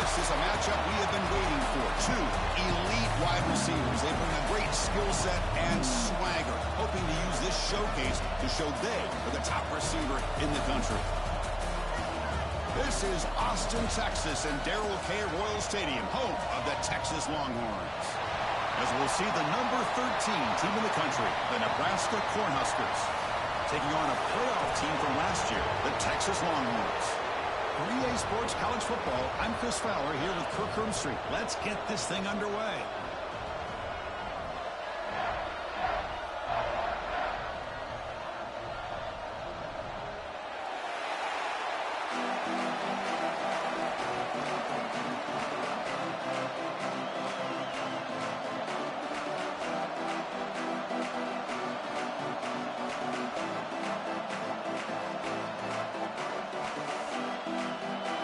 This is a matchup we have been waiting for. Two elite wide receivers. They bring a great skill set and swagger, hoping to use this showcase to show they are the top receiver in the country. This is Austin, Texas, and Darrell K. Royal Stadium, home of the Texas Longhorns. As we'll see the number 13 team in the country, the Nebraska Cornhuskers, taking on a playoff team from last year, the Texas Longhorns. For EA Sports College Football, I'm Chris Fowler here with Kirk Herbstreit. Let's get this thing underway.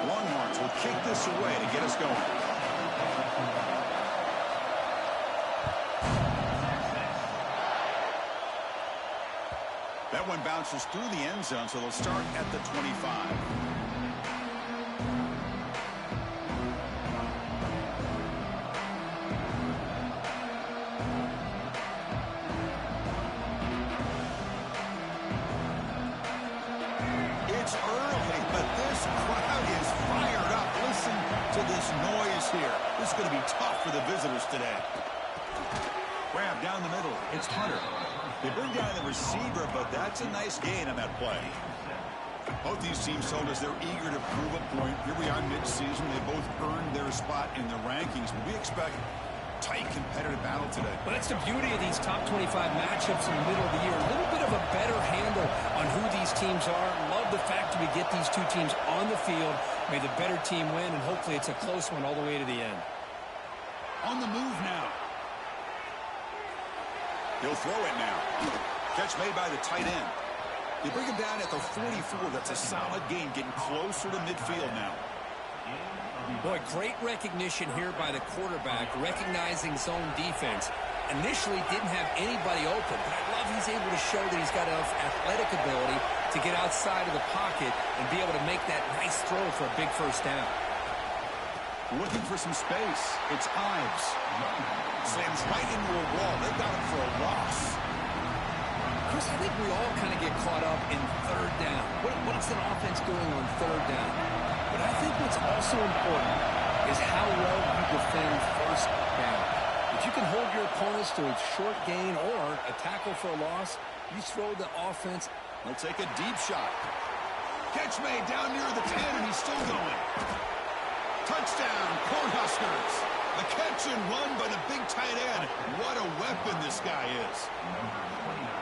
Longhorns will kick this away to get us going. That one bounces through the end zone, so they'll start at the 25. It's early, but this crowd is fired up. Listen to this noise here. This is going to be tough for the visitors today. Grab down the middle. It's Hunter. They bring down the receiver, but that's a nice gain on that play. Both these teams told us they're eager to prove a point. Here we are mid-season. They both earned their spot in the rankings, but we expect tight competitive battle today. Well, that's the beauty of these top 25 matchups in the middle of the year. A little bit of a better handle on who these teams are. Love the fact that we get these two teams on the field. May the better team win, and hopefully it's a close one all the way to the end. On the move now. He'll throw it now. Catch made by the tight end. They bring him down at the 44. That's a solid gain, getting closer to midfield now. Boy, great recognition here by the quarterback, recognizing zone defense. Initially didn't have anybody open, but I love he's able to show that he's got enough athletic ability to get outside of the pocket and be able to make that nice throw for a big first down. Looking for some space. It's Ives. Slams right into a wall. They got him for a loss. Chris, I think we all kind of get caught up in third down. What's an offense doing on third down? But I think what's also important is how well you defend first down. If you can hold your opponents to a short gain or a tackle for a loss, you throw the offense. They'll take a deep shot. Catch made down near the 10, and he's still going. Touchdown, Cornhuskers. The catch and run by the big tight end. What a weapon this guy is.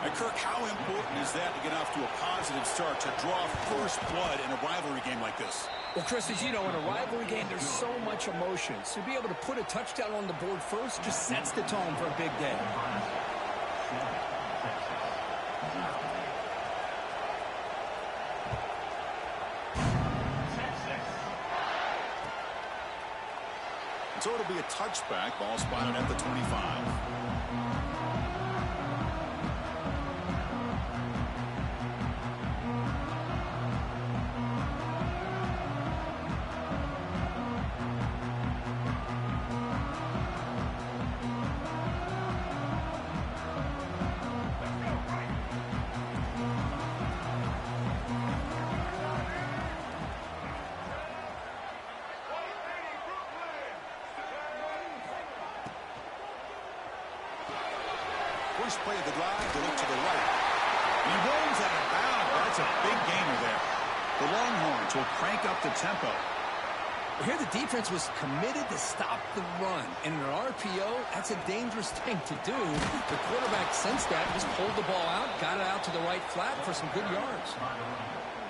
And Kirk, how important is that to get off to a positive start, to draw first blood in a rivalry game like this? Well, Chris, as you know, in a rivalry game, there's so much emotion. So to be able to put a touchdown on the board first just sets the tone for a big day. So it'll be a touchback. Ball spotted at the 25. First play of the drive, they look to the right. He rolls out of bounds. That's a big gainer there. The Longhorns will crank up the tempo. Well, here the defense was committed to stop the run. And in an RPO, that's a dangerous thing to do. The quarterback sensed that, just pulled the ball out, got it out to the right flat for some good yards.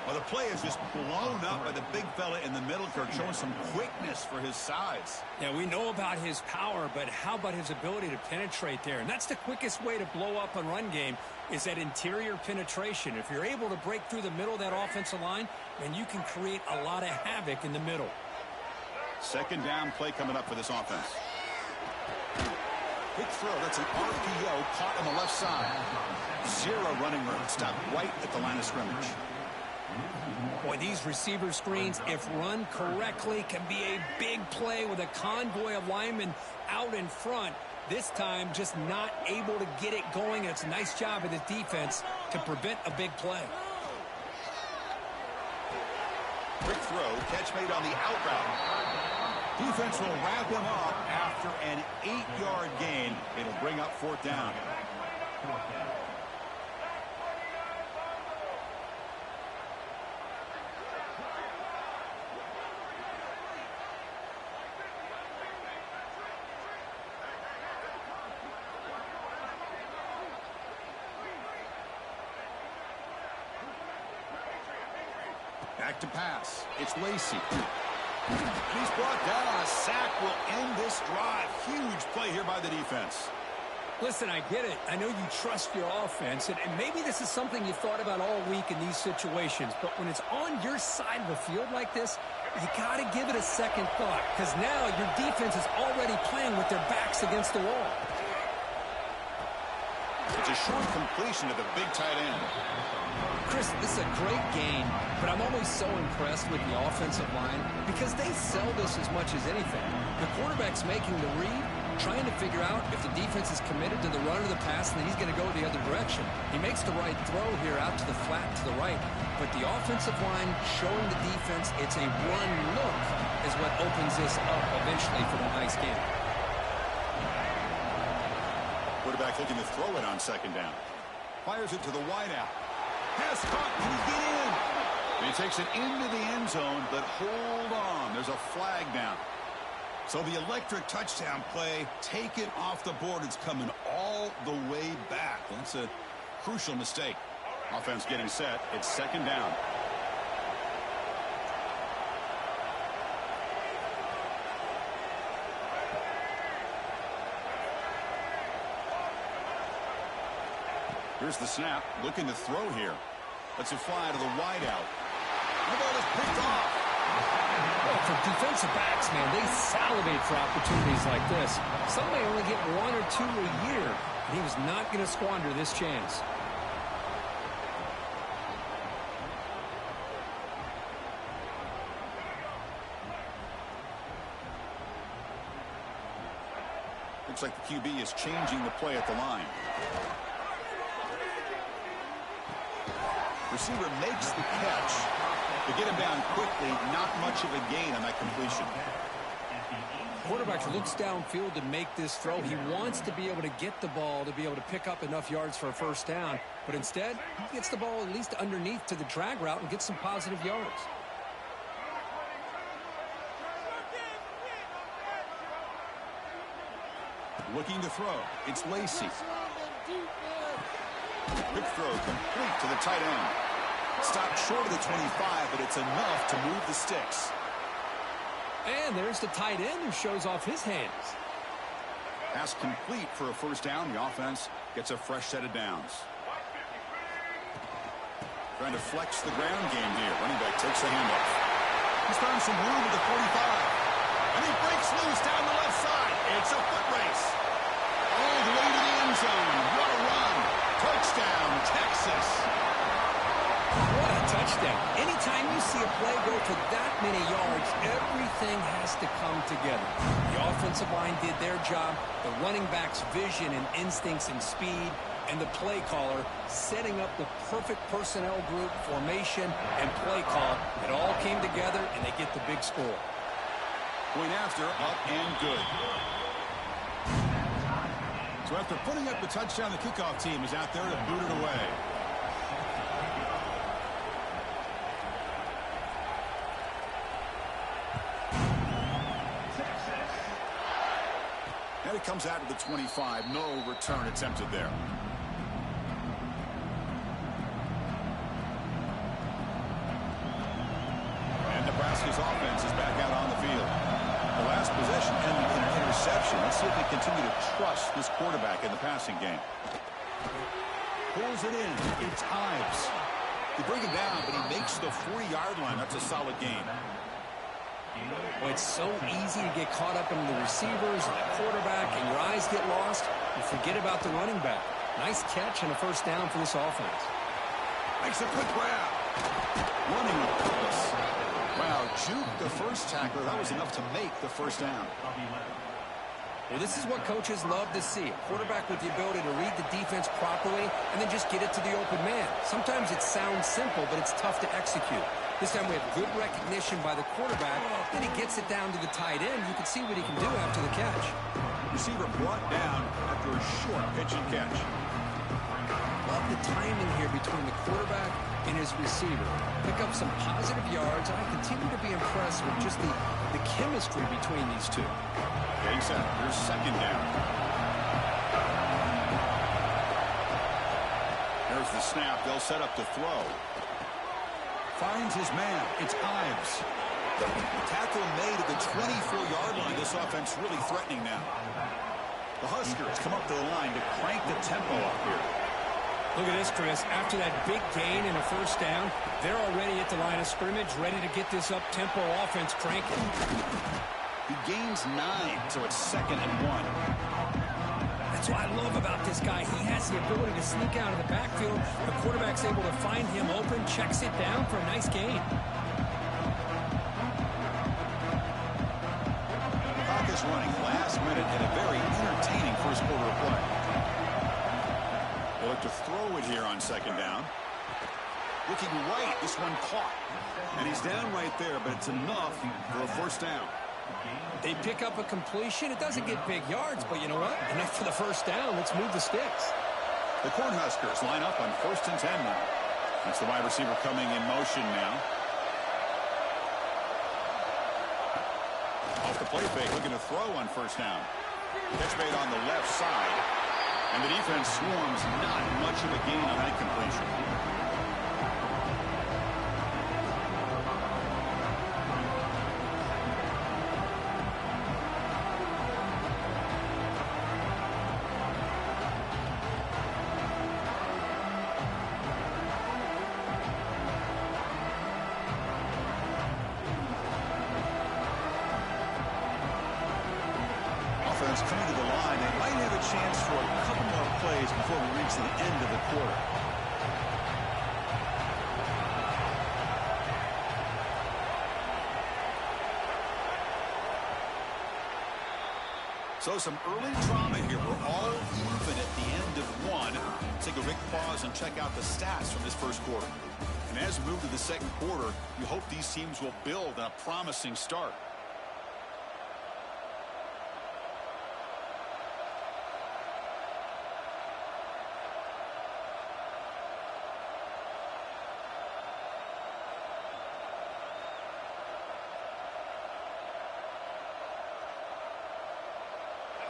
Well, the play is just blown up by the big fella in the middle, Kirk, showing some quickness for his size. Yeah, we know about his power, but how about his ability to penetrate there? And that's the quickest way to blow up a run game, is that interior penetration. If you're able to break through the middle of that offensive line, then you can create a lot of havoc in the middle. Second down play coming up for this offense. Quick throw. That's an RPO caught on the left side. Zero running room. Stopped right at the line of scrimmage. Boy, these receiver screens, if run correctly, can be a big play with a convoy of linemen out in front. This time, just not able to get it going. It's a nice job of the defense to prevent a big play. Quick throw, catch made on the out route. Defense will wrap him up after an 8-yard gain. It'll bring up 4th down. Back to pass. It's Lacy. And he's brought down. A sack will end this drive. Huge play here by the defense. Listen, I get it. I know you trust your offense, and maybe this is something you've thought about all week in these situations, but when it's on your side of the field like this, you got to give it a second thought, because now your defense is already playing with their backs against the wall. It's a short completion to the big tight end. Chris, this is a great game, but I'm always so impressed with the offensive line because they sell this as much as anything. The quarterback's making the read, trying to figure out if the defense is committed to the run or the pass, and then he's going to go the other direction. He makes the right throw here out to the flat to the right, but the offensive line showing the defense it's a run look is what opens this up eventually for the nice game. Quarterback looking to throw it on 2nd down. Fires it to the wideout. Pass caught. Can he get in? And he takes it into the end zone, but hold on. There's a flag down. So the electric touchdown play, take it off the board. It's coming all the way back. That's a crucial mistake. Offense getting set. It's 2nd down. Here's the snap, looking to throw here. Lets it fly to the wideout. The ball is picked off. Well, for defensive backs, man, they salivate for opportunities like this. Some may only get 1 or 2 a year, and he was not going to squander this chance. Looks like the QB is changing the play at the line. Receiver makes the catch. To get him down quickly, not much of a gain on that completion. Quarterback looks downfield to make this throw. He wants to be able to get the ball to be able to pick up enough yards for a 1st down. But instead, he gets the ball at least underneath to the drag route and gets some positive yards. Looking to throw. It's Lacy. Quick throw complete to the tight end. Stopped short of the 25, but it's enough to move the sticks. And there's the tight end who shows off his hands. Pass complete for a 1st down. The offense gets a fresh set of downs. Trying to flex the ground game here. Running back takes the handoff. He's found some room at the 45. And he breaks loose down the left side. It's a foot race. All the way to the end zone. What a run. Touchdown, Texas. What a touchdown. Anytime you see a play go for that many yards, everything has to come together. The offensive line did their job, the running back's vision and instincts and speed, and the play caller setting up the perfect personnel group, formation, and play call. It all came together, and they get the big score. Point after, up and good. So after putting up the touchdown, the kickoff team is out there to boot it away. And it comes out to the 25. No return attempted there. And Nebraska's offense is back out on the field. The last possession ended in an interception. Let's see if they continue to trust this quarterback in the passing game. Pulls it in. It's Ives. They bring him down, but he makes the 40-yard line. That's a solid game. Well, it's so easy to get caught up in the receivers and the quarterback, and your eyes get lost. You forget about the running back. Nice catch and a 1st down for this offense. Makes a quick grab. Running with purpose. Wow, juke the first tackler. That was enough to make the first down. Well, this is what coaches love to see. A quarterback with the ability to read the defense properly and then just get it to the open man. Sometimes it sounds simple, but it's tough to execute. This time we have good recognition by the quarterback. Then he gets it down to the tight end. You can see what he can do after the catch. Receiver brought down after a short pitch and catch. Love the timing here between the quarterback and his receiver. Pick up some positive yards. I continue to be impressed with just the chemistry between these two. Getting set. Here's second down. There's the snap. They'll set up to throw. Finds his man. It's Ives. Tackle made at the 24-yard line. This offense really threatening now. The Huskers come up to the line to crank the tempo up here. Look at this, Chris. After that big gain and a first down, they're already at the line of scrimmage, ready to get this up-tempo offense cranking. He gains 9, so it's 2nd and 1. That's what I love about this guy. He has the ability to sneak out of the backfield. The quarterback's able to find him open, checks it down for a nice gain. Clock is running last minute in a very entertaining first quarter of play. They look to throw it here on second down. Looking right, this one caught. And he's down right there, but it's enough for a first down. They pick up a completion. It doesn't get big yards, but you know what? Enough for the first down. Let's move the sticks. The Cornhuskers line up on 1st and 10 now. That's the wide receiver coming in motion now. Off the play fake, looking to throw on first down. Catch made on the left side. And the defense swarms, not much of a gain on that completion. Coming to the line, they might have a chance for a couple more plays before we reach the end of the quarter. So some early drama here. We're all even at the end of one. Take a quick pause and check out the stats from this first quarter. And as we move to the second quarter, you hope these teams will build on a promising start.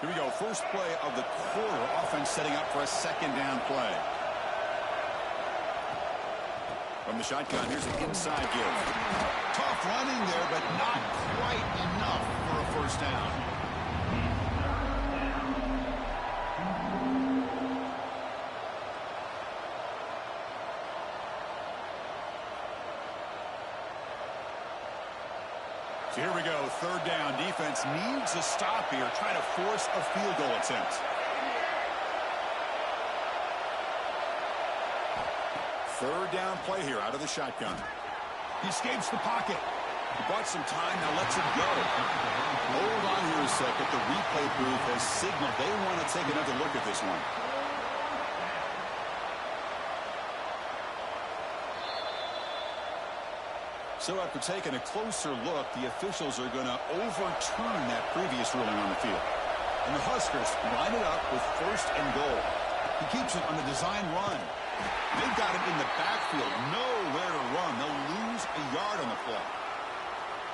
Here we go, first play of the quarter. Offense setting up for a second down play. From the shotgun, here's an inside give. Tough running there, but not quite enough for a first down. So here we go, third down. Defense needs a stop here, trying to force a field goal attempt. Third down play here out of the shotgun. He escapes the pocket. He bought some time, now lets it go. Hold on here a second. The replay booth has signaled they want to take another look at this one. So after taking a closer look, the officials are going to overturn that previous ruling on the field. And the Huskers line it up with 1st and goal. He keeps it on the design run. They've got it in the backfield, nowhere to run. They'll lose a yard on the play.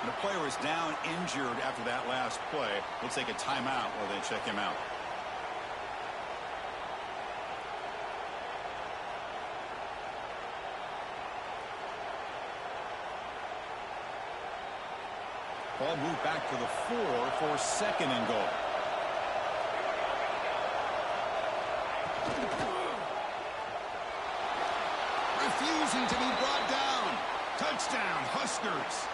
And the player is down injured after that last play. We'll take a timeout while they check him out. Ball moved back to the 4 for 2nd and goal. Refusing to be brought down. Touchdown, Huskers.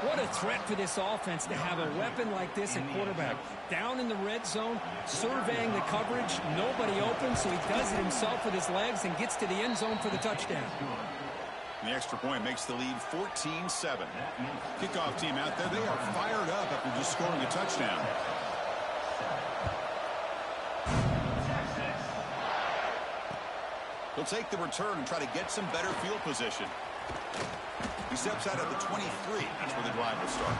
What a threat for this offense to have a weapon like this at quarterback. Down in the red zone, surveying the coverage, nobody open, so he does it himself with his legs and gets to the end zone for the touchdown. The extra point makes the lead 14-7. Kickoff team out there. They are fired up after just scoring a touchdown. He'll take the return and try to get some better field position. He steps out at the 23. That's where the drive will start.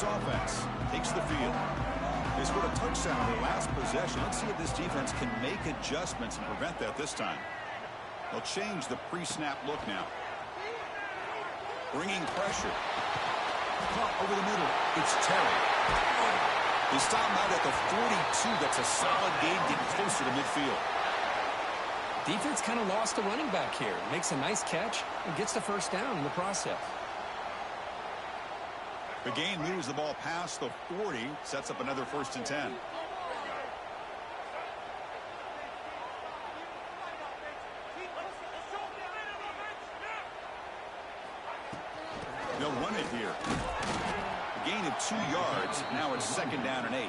Offense takes the field. They scored a touchdown on their last possession. Let's see if this defense can make adjustments and prevent that this time. They'll change the pre-snap look now. Bringing pressure. Caught over the middle. It's Terry. They stop out at the 42. That's a solid gain, getting closer to midfield. Defense kind of lost a running back here. Makes a nice catch and gets the first down in the process. The gain moves the ball past the 40, sets up another 1st and 10. They'll run it here. A gain of 2 yards. Now it's 2nd down and 8.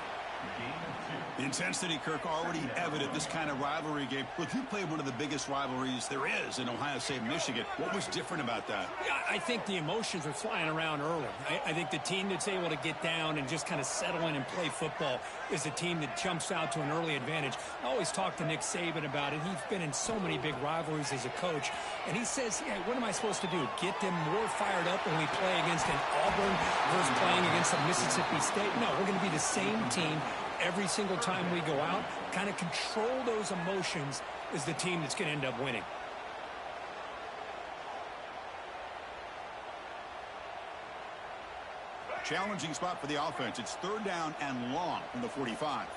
The intensity, Kirk, already evident this kind of rivalry game. Look, you played one of the biggest rivalries there is in Ohio State, Michigan. What was different about that? Yeah, I think the emotions are flying around early. I think the team that's able to get down and just kind of settle in and play football is the team that jumps out to an early advantage. I always talk to Nick Saban about it. He's been in so many big rivalries as a coach. And he says, yeah, what am I supposed to do? Get them more fired up when we play against an Auburn versus playing against a Mississippi State? No, we're going to be the same team every single time we go out. Kind of control those emotions is the team that's going to end up winning. Challenging spot for the offense. It's 3rd down and long from the 45.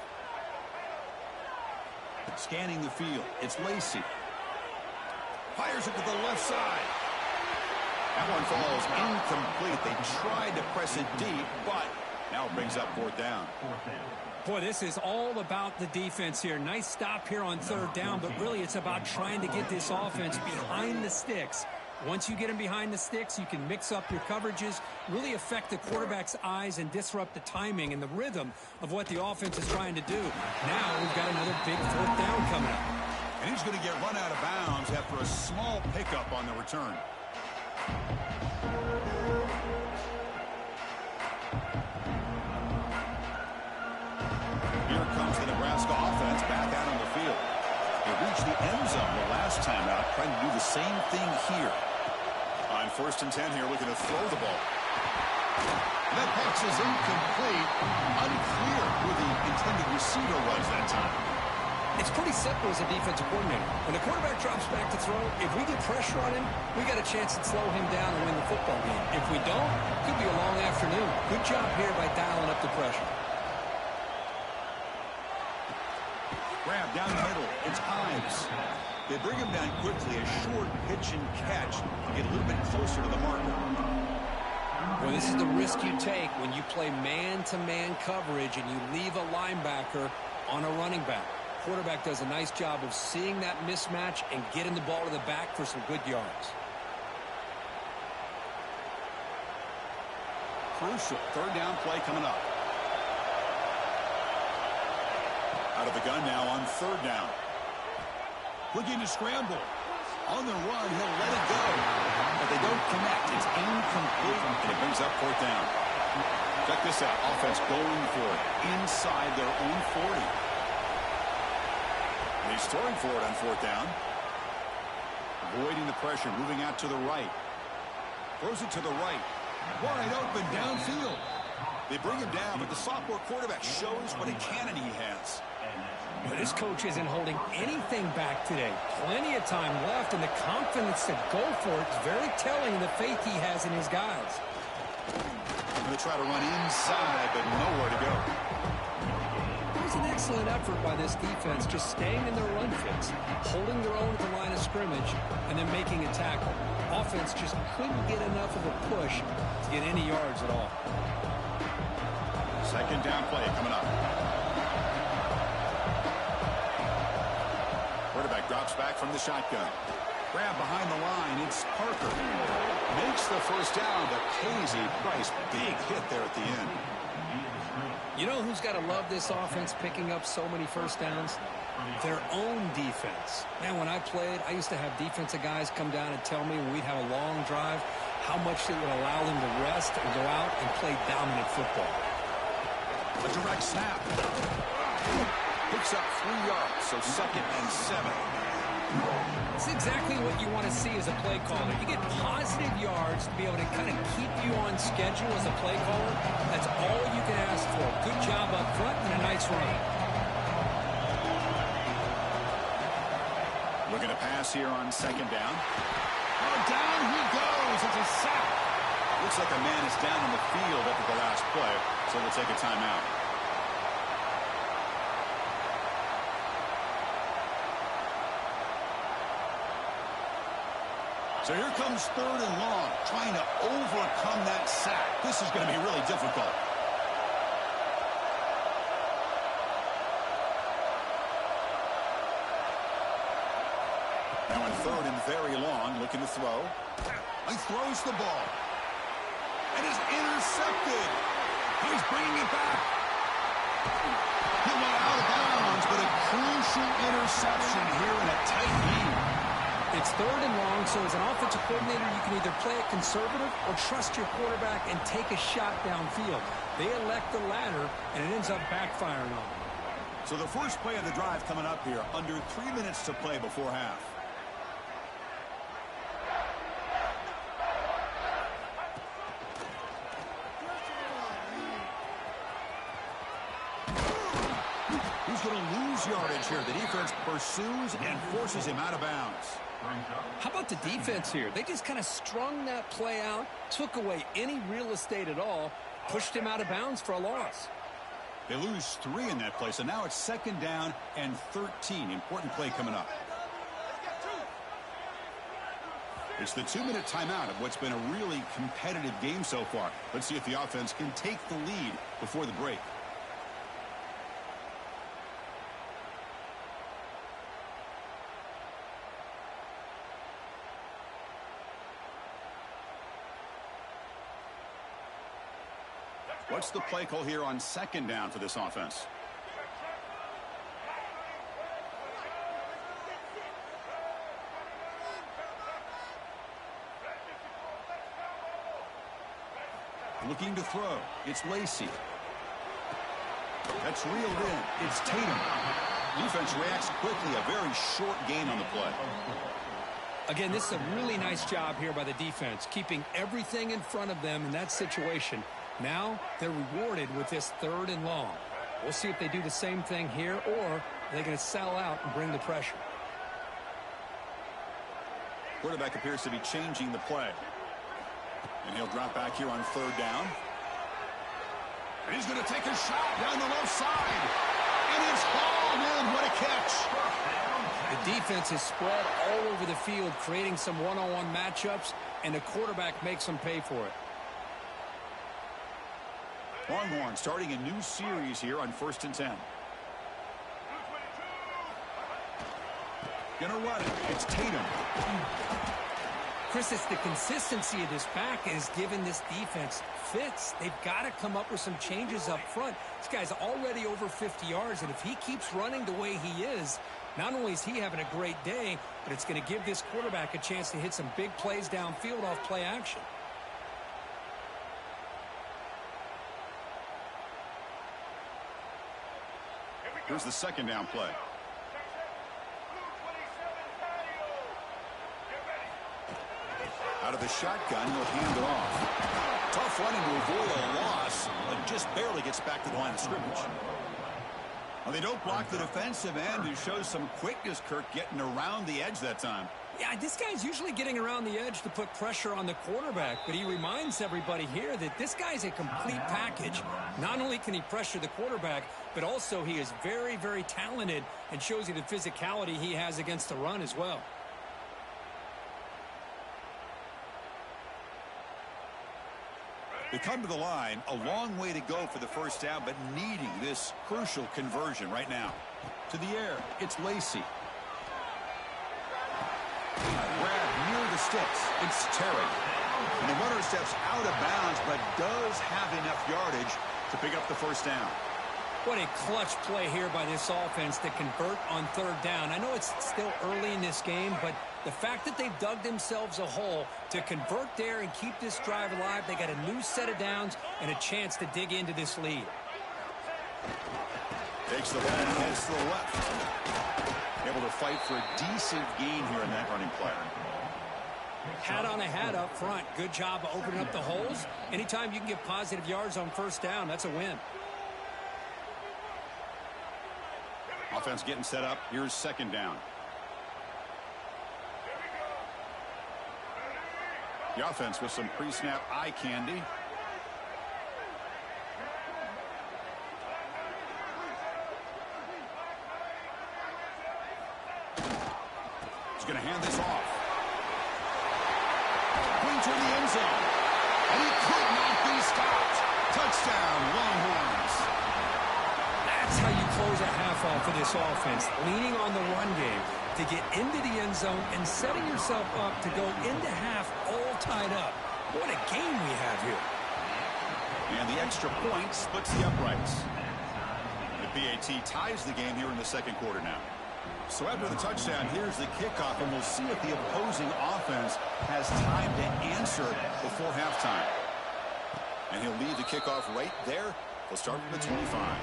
Scanning the field. It's Lacey. Fires it to the left side. That one falls incomplete. They tried to press it deep, but now it brings up 4th down. Boy, this is all about the defense here. Nice stop here on 3rd down, but really it's about trying to get this offense behind the sticks. Once you get them behind the sticks, you can mix up your coverages, really affect the quarterback's eyes and disrupt the timing and the rhythm of what the offense is trying to do. Now we've got another big 4th down coming up. And he's going to get run out of bounds after a small pickup on the return. Here comes the Nebraska offense back out on the field. They reached the end zone the last time out, trying to do the same thing here. On 1st and 10 here, looking to throw the ball. That pass is incomplete. Unclear who the intended receiver was that time. It's pretty simple as a defensive coordinator. When the quarterback drops back to throw, if we get pressure on him, we got a chance to slow him down and win the football game. If we don't, it could be a long afternoon. Good job here by dialing up the pressure. Grab down the middle. It's Ives. They bring him down quickly. A short pitch and catch to get a little bit closer to the marker. Well, this is the risk you take when you play man-to-man coverage and you leave a linebacker on a running back. Quarterback does a nice job of seeing that mismatch and getting the ball to the back for some good yards. Crucial 3rd down play coming up. Out of the gun now on 3rd down. Looking to scramble. On the run, he'll let it go. But they don't connect. It's incomplete, and it brings up 4th down. Check this out. Offense going for it inside their own 40. And he's throwing for it on 4th down. Avoiding the pressure, moving out to the right. Throws it to the right. Wide open downfield. They bring him down, but the sophomore quarterback shows what a cannon he has. But this coach isn't holding anything back today. Plenty of time left, and the confidence to go for it is very telling the faith he has in his guys. Going to try to run inside, but nowhere to go. It was an excellent effort by this defense, just staying in their run fits, holding their own at the line of scrimmage, and then making a tackle. Offense just couldn't get enough of a push to get any yards at all. 2nd down play coming up. Quarterback drops back from the shotgun. grab behind the line. It's Parker. Makes the first down, but pays a price. Big hit there at the end. You know who's got to love this offense picking up so many first downs? Their own defense. Man, when I played, I used to have defensive guys come down and tell me when we'd have a long drive how much it would allow them to rest and go out and play dominant football. A direct snap. Picks up 3 yards, so 2nd and 7. It's exactly what you want to see as a play caller. You get positive yards to be able to kind of keep you on schedule as a play caller. That's all you can ask for. Good job up front and a nice run. Looking to pass here on 2nd down. Oh, down he goes. It's a sack. Looks like a man is down on the field after the last play, so we'll take a timeout. So here comes 3rd and long, trying to overcome that sack. This is going to be really difficult. Now on 3rd and very long, looking to throw. He throws the ball. And is intercepted. He's bringing it back. He went out of bounds, but a crucial interception here in a tight lead. It's 3rd and long, so as an offensive coordinator, you can either play it conservative or trust your quarterback and take a shot downfield. They elect the latter, and it ends up backfiring on them. So the first play of the drive coming up here, under 3 minutes to play before half. He's going to lose yardage here. The defense pursues and forces him out of bounds. How about the defense here? They just kind of strung that play out, took away any real estate at all, pushed him out of bounds for a loss. They lose 3 in that play, so now it's 2nd down and 13. Important play coming up. It's the 2-minute timeout of what's been a really competitive game so far. Let's see if the offense can take the lead before the break. What's the play call here on 2nd down for this offense? Looking to throw. It's Lacey. That's reeled in. It's Tatum. Defense reacts quickly. A very short gain on the play. Again, this is a really nice job here by the defense, keeping everything in front of them in that situation. Now they're rewarded with this 3rd and long. We'll see if they do the same thing here, or are they going to sell out and bring the pressure. Quarterback appears to be changing the play. And he'll drop back here on 3rd down. And he's going to take a shot down the left side. And it's hauled in. What a catch. The defense is spread all over the field, creating some one-on-one matchups, and the quarterback makes them pay for it. Longhorn starting a new series here on 1st and 10. Gonna run it. It's Tatum. Chris, it's the consistency of this back has given this defense fits. They've got to come up with some changes up front. This guy's already over 50 yards, and if he keeps running the way he is, not only is he having a great day, but it's going to give this quarterback a chance to hit some big plays downfield off play action. Here's the 2nd down play. Out of the shotgun, he'll hand it off. Tough running to avoid a loss, but just barely gets back to the line of scrimmage. Well, they don't block the defensive end, who shows some quickness, Kirk, getting around the edge that time. Yeah, this guy's usually getting around the edge to put pressure on the quarterback, but he reminds everybody here that this guy's a complete package. Not only can he pressure the quarterback, but also he is very, very talented and shows you the physicality he has against the run as well. They come to the line, a long way to go for the first down, but needing this crucial conversion right now. To the air, it's Lacey. Grab It's Terry. And the runner steps out of bounds, but does have enough yardage to pick up the first down. What a clutch play here by this offense to convert on third down. I know it's still early in this game, but the fact that they've dug themselves a hole to convert there and keep this drive alive, they got a new set of downs and a chance to dig into this lead. Takes the ball and heads to the left. Able to fight for a decent gain here in that running play. Hat on a hat up front. Good job of opening up the holes. Anytime you can get positive yards on first down, that's a win. Offense getting set up. Here's second down. The offense with some pre-snap eye candy. He's going to hand this off. Going toward the end zone. And he could not be stopped. Touchdown, Longhorns. That's how you close a half off for this offense, leaning on the run game to get into the end zone and setting yourself up to go into half all tied up. What a game we have here. And the extra point splits the uprights. The PAT ties the game here in the second quarter now. So after the touchdown, here's the kickoff, and we'll see if the opposing offense has time to answer before halftime. And he'll lead the kickoff right there. We'll start from the 25.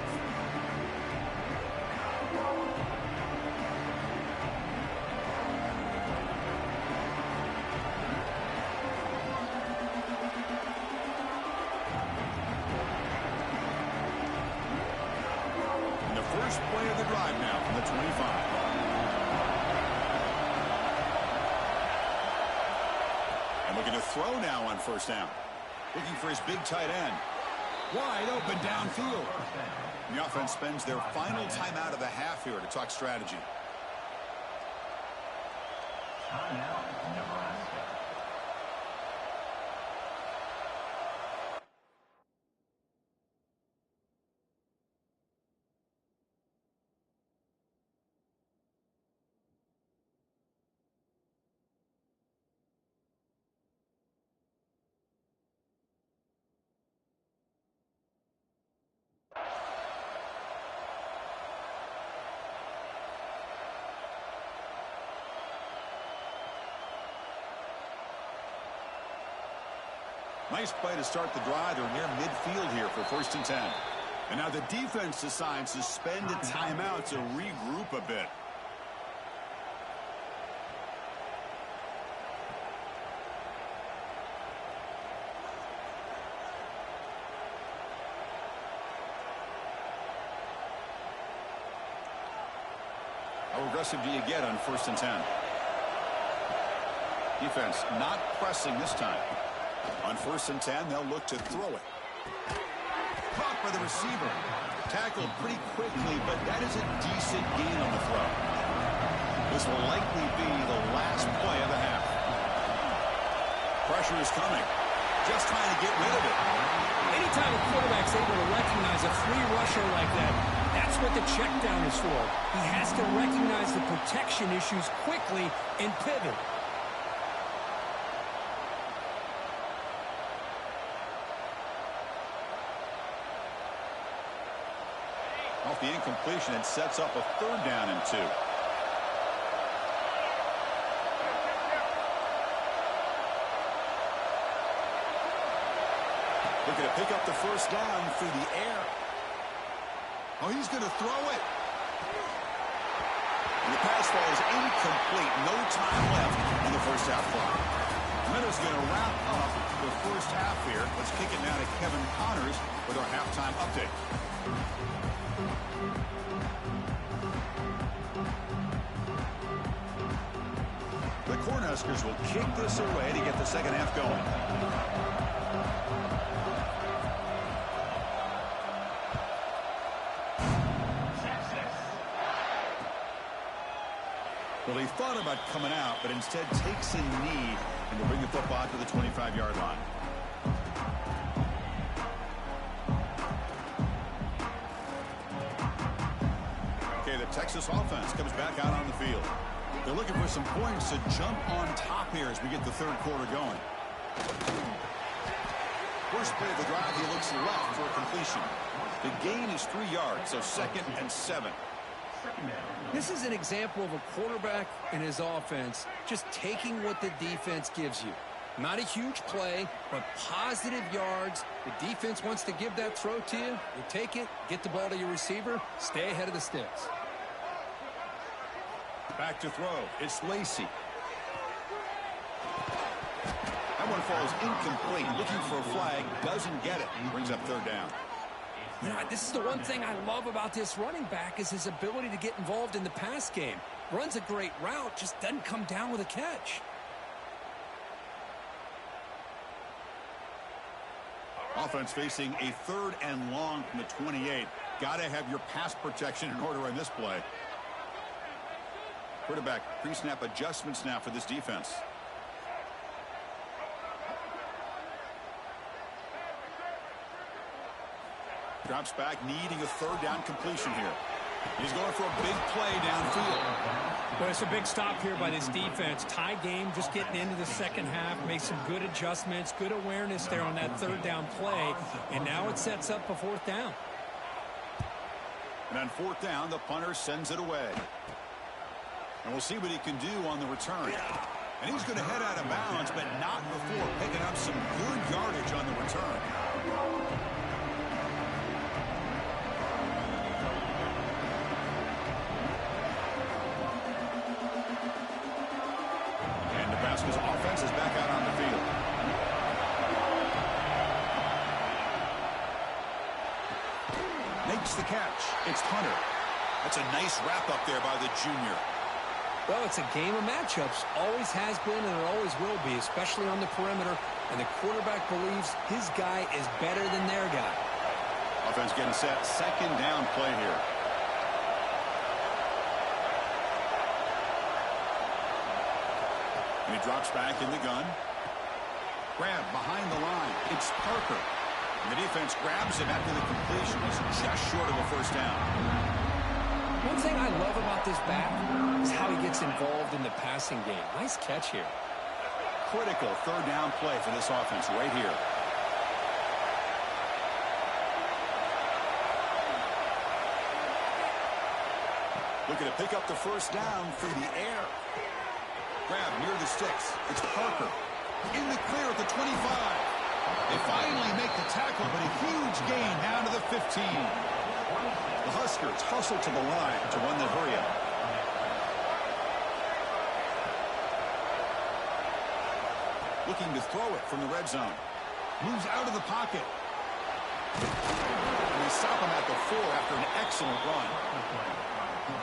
And the first play of the drive now from the 25. And looking to throw now on first down. Looking for his big tight end. Wide open downfield. The offense spends their final timeout of the half here to talk strategy. Nebraska. Nice play to start the drive. They're near midfield here for 1st and 10. And now the defense decides to spend a timeout to regroup a bit. How aggressive do you get on 1st and 10? Defense not pressing this time. On 1st and 10, they'll look to throw it. Caught by the receiver. Tackled pretty quickly, but that is a decent gain on the throw. This will likely be the last play of the half. Pressure is coming. Just trying to get rid of it. Anytime a quarterback's able to recognize a free rusher like that, that's what the check down is for. He has to recognize the protection issues quickly and pivot. Off the incompletion, it sets up a 3rd down and 2. Looking to pick up the first down through the air. Oh, he's going to throw it. And the pass falls incomplete. No time left in the first half clock. Minnows going to wrap up the first half here. Let's kick it now to Kevin Connors with our halftime update. The Cornhuskers will kick this away to get the second half going. Well, he thought about coming out, but instead takes a knee and will bring the football to the 25-yard line. Okay, the Texas offense comes back out on the field. They're looking for some points to jump on top here as we get the third quarter going. First play of the drive, he looks left for a completion. The gain is 3 yards, so 2nd and 7. This is an example of a quarterback and his offense just taking what the defense gives you. Not a huge play, but positive yards. The defense wants to give that throw to you. You take it, get the ball to your receiver, stay ahead of the sticks. Back to throw. It's Lacy. That one falls incomplete. Looking for a flag. Doesn't get it. Brings up 3rd down. You know, this is the one thing I love about this running back is his ability to get involved in the pass game. Runs a great route, just doesn't come down with a catch. Offense facing a 3rd and long from the 28. Got to have your pass protection in order on this play. Quarterback pre-snap adjustments now for this defense. Drops back, needing a 3rd down completion here. He's going for a big play downfield. Well, it's a big stop here by this defense. Tie game, just getting into the second half. Made some good adjustments, good awareness there on that 3rd down play. And now it sets up a 4th down. And on 4th down, the punter sends it away. And we'll see what he can do on the return. And he's going to head out of bounds, but not before picking up some good yardage on the return. And Nebraska's offense is back out on the field. Makes the catch. It's Hunter. That's a nice wrap-up there by the junior. Well, it's a game of matchups. Always has been and it always will be, especially on the perimeter. And the quarterback believes his guy is better than their guy. Offense getting set. 2nd down play here. And he drops back in the gun. Grab behind the line. It's Parker. And the defense grabs him after the completion. He's just short of a 1st down. One thing I love about this back is how he gets involved in the passing game. Nice catch here. Critical 3rd down play for this offense right here. Looking to pick up the 1st down through the air. Grab near the sticks. It's Parker. In the clear at the 25. They finally make the tackle, but a huge gain down to the 15. The Huskers hustle to the line to run the hurry up. Looking to throw it from the red zone. Moves out of the pocket. And they stop him at the 4 after an excellent run.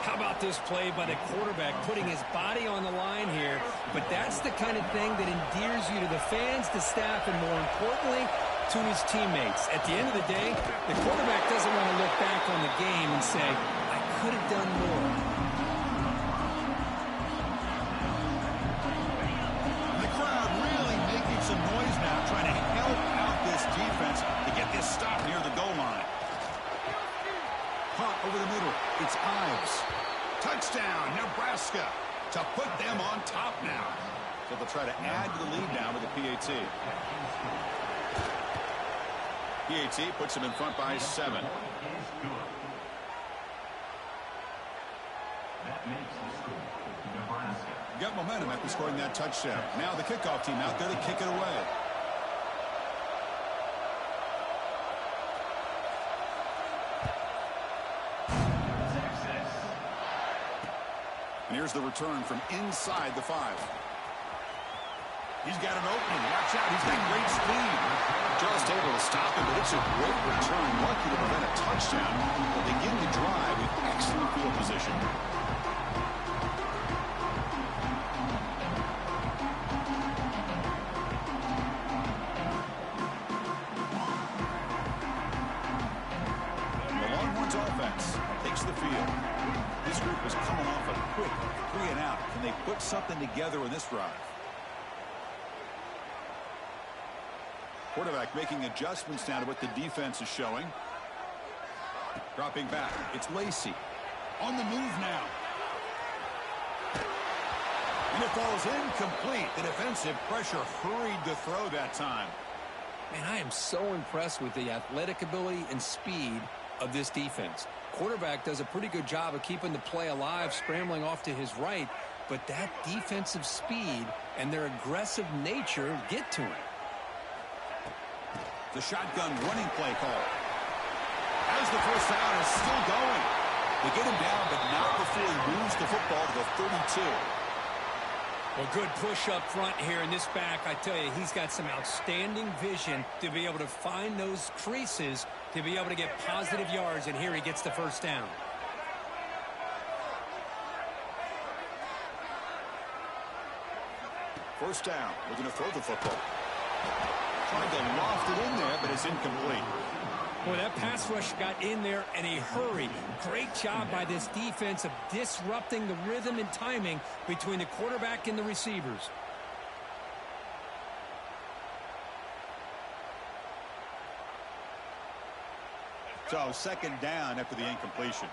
How about this play by the quarterback putting his body on the line here? But that's the kind of thing that endears you to the fans, the staff, and more importantly, to his teammates. At the end of the day, the quarterback doesn't want to look back on the game and say, I could have done more. The crowd really making some noise now, trying to help out this defense to get this stop near the goal line. Hot over the middle. It's Ives. Touchdown, Nebraska, to put them on top now. So they'll try to add to the lead now with the PAT. PAT puts them in front by 7. Got momentum after scoring that touchdown. Now the kickoff team out there to kick it away. And here's the return from inside the 5. He's got an opening. Watch out. He's got great speed. Just able to stop him, but it's a great return. Lucky to prevent a touchdown. But they begin the drive with excellent field position. The Longhorns offense takes the field. This group is coming off a quick 3-and-out. Can they put something together in this drive? Quarterback making adjustments now to what the defense is showing. Dropping back. It's Lacy. On the move now. And it falls incomplete. The defensive pressure hurried the throw that time. Man, I am so impressed with the athletic ability and speed of this defense. Quarterback does a pretty good job of keeping the play alive, scrambling off to his right, but that defensive speed and their aggressive nature get to him. The shotgun running play call. As the first down is still going. They get him down, but not before he moves the football to the 32. Well, good push up front here in this back. I tell you, he's got some outstanding vision to be able to find those creases, to be able to get positive yards, and here he gets the first down. First down, looking to throw the football. Trying to loft it in there, but it's incomplete. Boy, that pass rush got in there in a hurry. Great job by this defense of disrupting the rhythm and timing between the quarterback and the receivers. So, second down after the incompletion.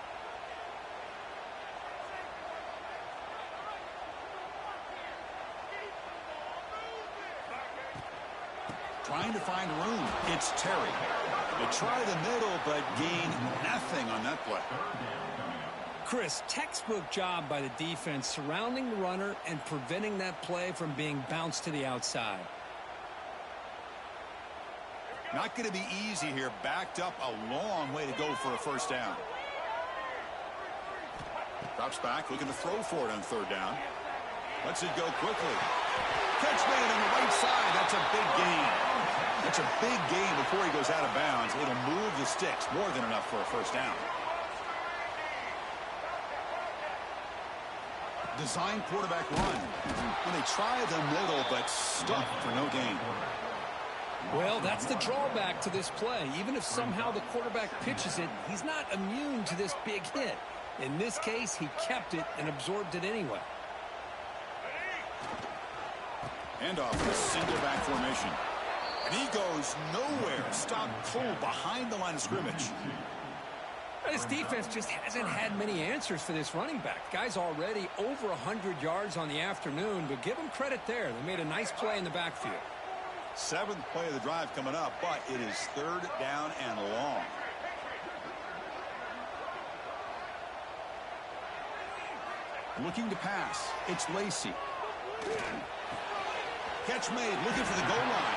Trying to find room. It's Terry. They try the middle, but gain nothing on that play. Chris, textbook job by the defense surrounding the runner and preventing that play from being bounced to the outside. Not going to be easy here. Backed up a long way to go for a first down. Drops back, looking to throw for it on third down. Lets it go quickly. Catch made on the right side. That's a big gain. That's a big gain before he goes out of bounds. It'll move the sticks. More than enough for a first down. Design quarterback run. And they try the middle, but stuck for no gain. Well, that's the drawback to this play. Even if somehow the quarterback pitches it, he's not immune to this big hit. In this case, he kept it and absorbed it anyway. Handoff in a single back formation. And he goes nowhere. Stop cold behind the line of scrimmage. This defense just hasn't had many answers for this running back. Guy's already over 100 yards on the afternoon, but give him credit there. They made a nice play in the backfield. Seventh play of the drive coming up, but it is third down and long. Looking to pass. It's Lacey. Catch made, looking for the goal line.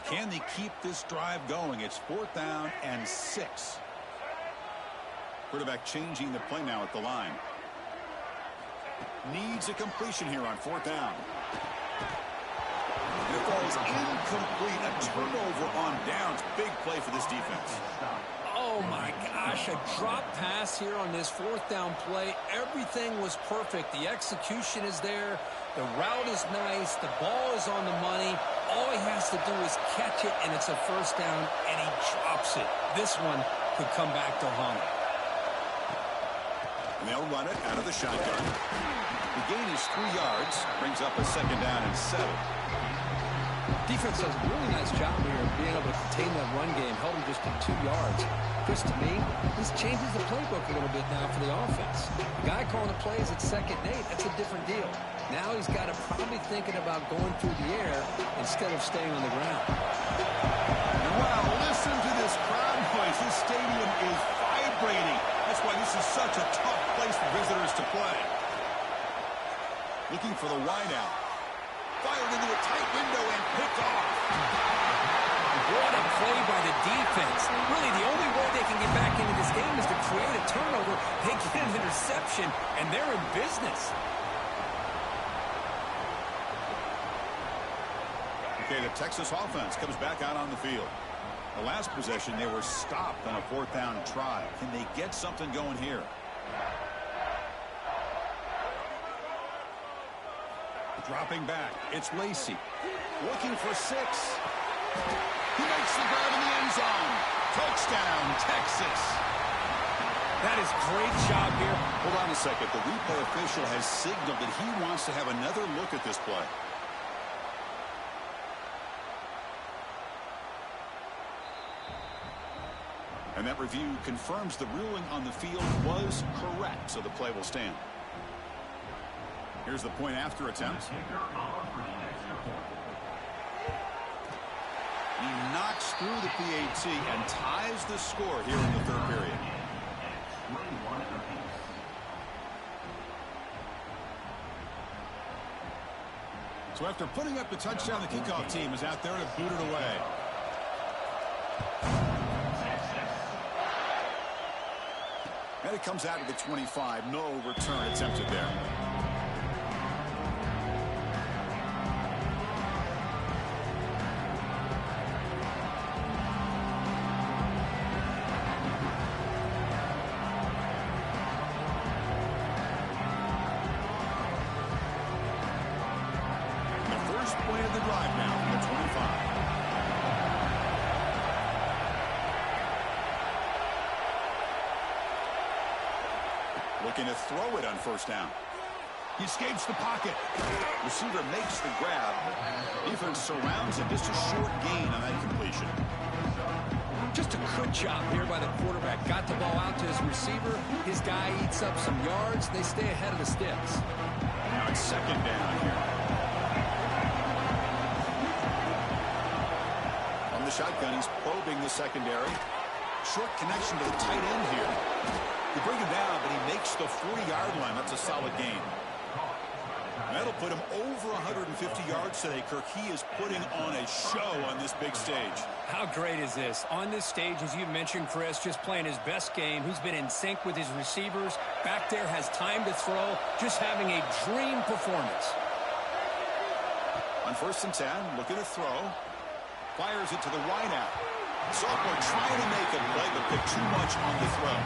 Can they keep this drive going? It's fourth down and 6. Quarterback changing the play now at the line. Needs a completion here on fourth down. It falls incomplete. A turnover on downs. Big play for this defense. Oh, my gosh. A drop pass here on this fourth down play. Everything was perfect. The execution is there. The route is nice. The ball is on the money. All he has to do is catch it, and it's a first down, and he drops it. This one could come back to haunt him. And they'll run it out of the shotgun. The gain is 3 yards. Brings up a second down and 7. Defense does a really nice job here of being able to contain that run game. Held him just to 2 yards. Chris, to me, this changes the playbook a little bit now for the offense. The guy calling the plays at 2nd and 8, that's a different deal. Now he's got to probably thinking about going through the air instead of staying on the ground. Wow, listen to this crowd noise. This stadium is vibrating. That's why this is such a tough place for visitors to play. Looking for the wideout. Fired into a tight window and picked off. What a play by the defense. Really, the only way they can get back into this game is to create a turnover. They get an interception, and they're in business. Okay, the Texas offense comes back out on the field. The last possession, they were stopped on a fourth down try. Can they get something going here? Dropping back, it's Lacey. Looking for 6. He makes the grab in the end zone. Touchdown, Texas. That is great job here. Hold on a second. The replay official has signaled that he wants to have another look at this play. And that review confirms the ruling on the field was correct, so the play will stand. Here's the point after attempt. He knocks through the PAT and ties the score here in the third period. So after putting up the touchdown, the kickoff team is out there to boot it away. And it comes out of the 25. No return attempted there. The first play of the drive now from the 25. Looking to throw it on first down. He escapes the pocket. Receiver makes the grab. Defense surrounds him. Just a short gain on that completion. Just a good job here by the quarterback. Got the ball out to his receiver. His guy eats up some yards. They stay ahead of the sticks. Now it's second down here. On the shotgun, he's probing the secondary. Short connection to the tight end here. They bring him down, but he makes the 40-yard line. That's a solid gain. That'll put him over 150 yards today, Kirk. He is putting on a show on this big stage. How great is this? On this stage, as you mentioned, Chris, just playing his best game. He's been in sync with his receivers. Back there, has time to throw. Just having a dream performance. On 1st and 10, looking to throw. Fires it to the wide out. Sophomore trying to make a play, but picked too much on the throw.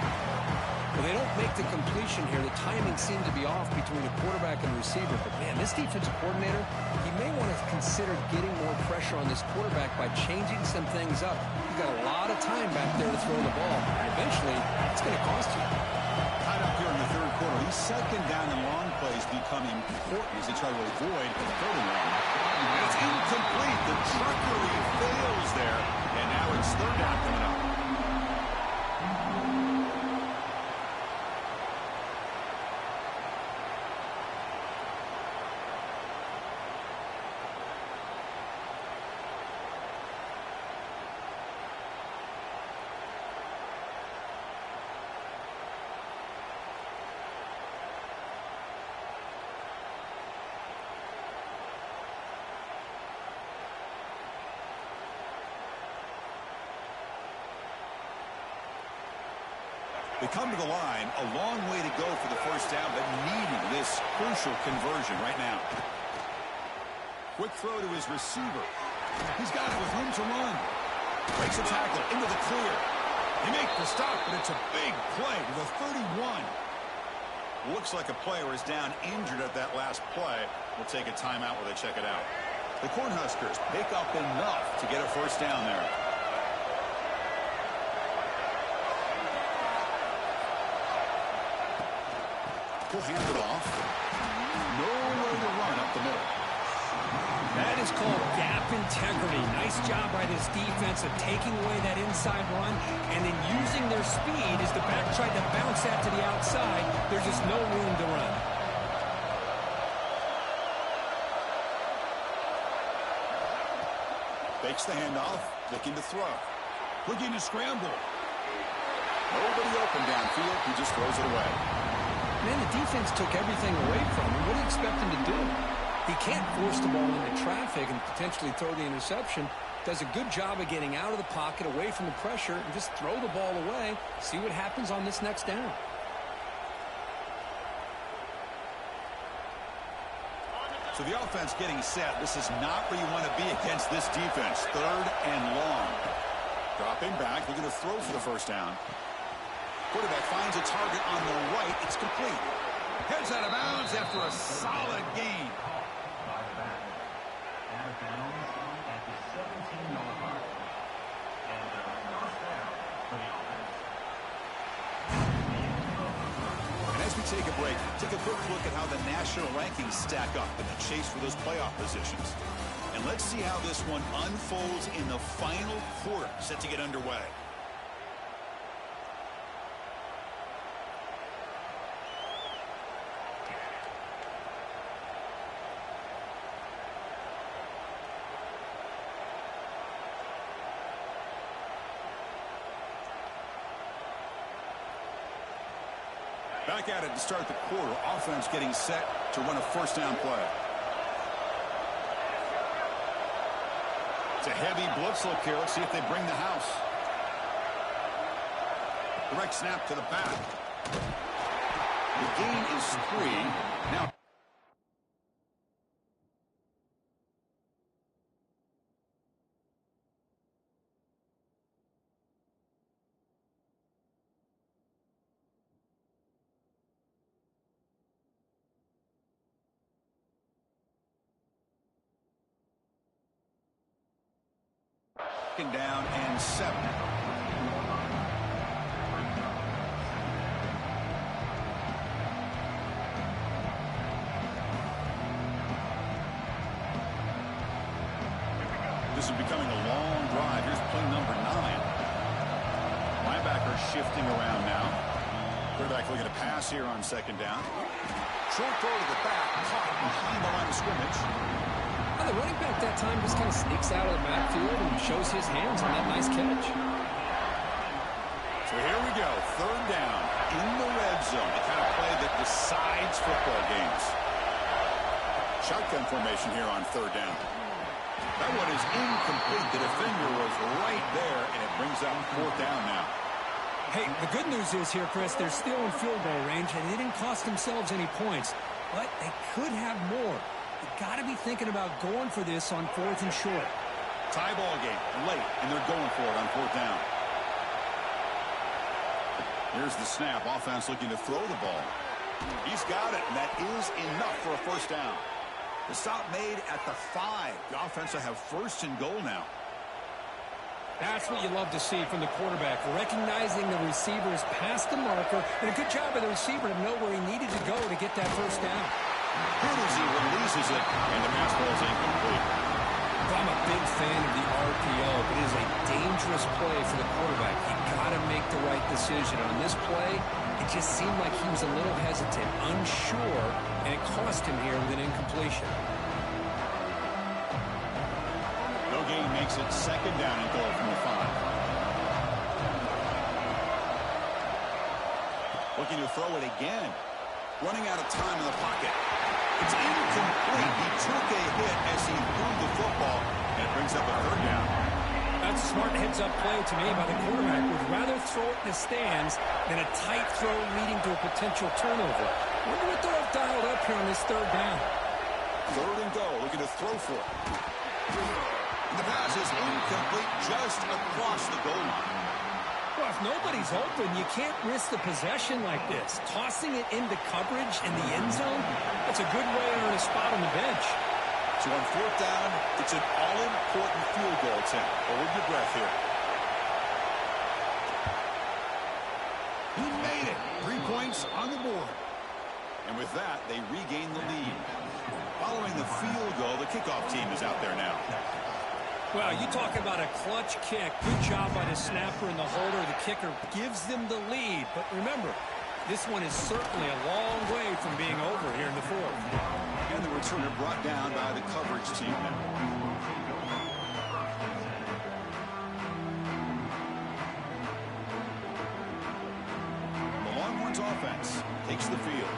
Well, they don't make the completion here. The timing seemed to be off between the quarterback and receiver. But, man, this defensive coordinator, he may want to consider getting more pressure on this quarterback by changing some things up. You've got a lot of time back there to throw the ball. Eventually, it's going to cost you. Tied up here in the third quarter. He's second down and long plays become important as they try to avoid a third and long. It's incomplete. The trickery fails there. And now it's third down coming up. They come to the line, a long way to go for the first down, but needing this crucial conversion right now. Quick throw to his receiver. He's got it with room to run. Breaks a tackle into the clear. They make the stop, but it's a big play to the 31. Looks like a player is down injured at that last play. We'll take a timeout while they check it out. The Cornhuskers pick up enough to get a first down there. He'll hand it off. Nowhere to run up the middle. That is called gap integrity. Nice job by this defense of taking away that inside run and then using their speed as the back tried to bounce that to the outside. There's just no room to run. Fakes the handoff, looking to throw. Looking to scramble. Nobody open downfield. He just throws it away. Man, the defense took everything away from him. What do you expect him to do? He can't force the ball into traffic and potentially throw the interception. Does a good job of getting out of the pocket, away from the pressure, and just throw the ball away. See what happens on this next down. So the offense getting set. This is not where you want to be against this defense. Third and long. Dropping back, looking to throw for the first down. Quarterback finds a target on the right. It's complete. Heads out of bounds after a solid gain. And as we take a break, take a quick look at how the national rankings stack up in the chase for those playoff positions. And let's see how this one unfolds in the final quarter, set to get underway. Back at it to start the quarter. Offense getting set to run a first down play. It's a heavy blitz look here. Let's see if they bring the house. Direct snap to the back. The gain is 3. Now. Down and 7. This is becoming a long drive. Here's play number 9. Linebacker shifting around now. Quarterback looking to pass here on second down. Short throw to the back, caught behind the line of scrimmage. The running back that time just kind of sneaks out of the backfield and shows his hands on that nice catch. So here we go, third down in the red zone. The kind of play that decides football games. Shotgun formation here on third down. That one is incomplete. The defender was right there, and it brings up fourth down now. Hey, the good news is here, Chris, they're still in field goal range, and they didn't cost themselves any points, but they could have more. You've got to be thinking about going for this on 4th and short. Tie ball game, late, and they're going for it on 4th down. Here's the snap. Offense looking to throw the ball. He's got it, and that is enough for a first down. The stop made at the 5. The offense will have first and goal now. That's what you love to see from the quarterback, recognizing the receiver's past the marker, and a good job by the receiver to know where he needed to go to get that first down. He releases it, and the pass ball is incomplete. I'm a big fan of the RPO, but it is a dangerous play for the quarterback. You got to make the right decision. On this play, it just seemed like he was a little hesitant, unsure, and it cost him here with an incompletion. No gain makes it second down and goal from the 5. Looking to throw it again. Running out of time in the pocket. It's incomplete. He took a hit as he threw the football, and it brings up a third down. That's a smart heads-up play to me by the quarterback. Would rather throw it in the stands than a tight throw leading to a potential turnover. Wonder what they'll have dialed up here on this third down. Third and goal. Looking to throw for it. The pass is incomplete just across the goal line. Well, if nobody's open, you can't risk the possession like this. Tossing it into coverage in the end zone, that's a good way to earn a spot on the bench. So on 4th down, it's an all-important field goal attempt. Hold your breath here. He made it. 3 points on the board. And with that, they regain the lead. Following the field goal, the kickoff team is out there now. Well, you talk about a clutch kick. Good job by the snapper and the holder. The kicker gives them the lead. But remember, this one is certainly a long way from being over here in the 4th. And the returner brought down by the coverage team now. The Longhorns offense takes the field.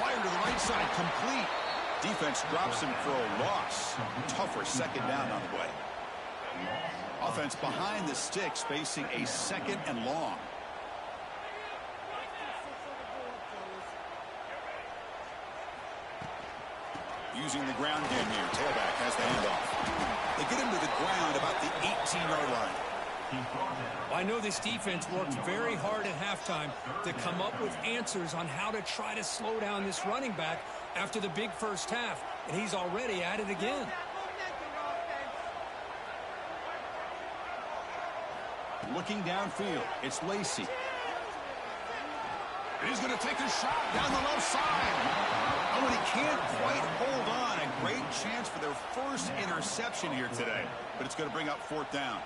To the right side, complete. Defense drops him for a loss. Tougher second down on the way. Offense behind the sticks, facing a 2nd and long. Using the ground game here. Tailback has the handoff. They get him to the ground about the 18-yard line. I know this defense worked very hard at halftime to come up with answers on how to try to slow down this running back after the big first half, and he's already at it again. Looking downfield, it's Lacey. He's going to take a shot down the left side. Oh, and he can't quite hold on. A great chance for their first interception here today, but it's going to bring up 4th down.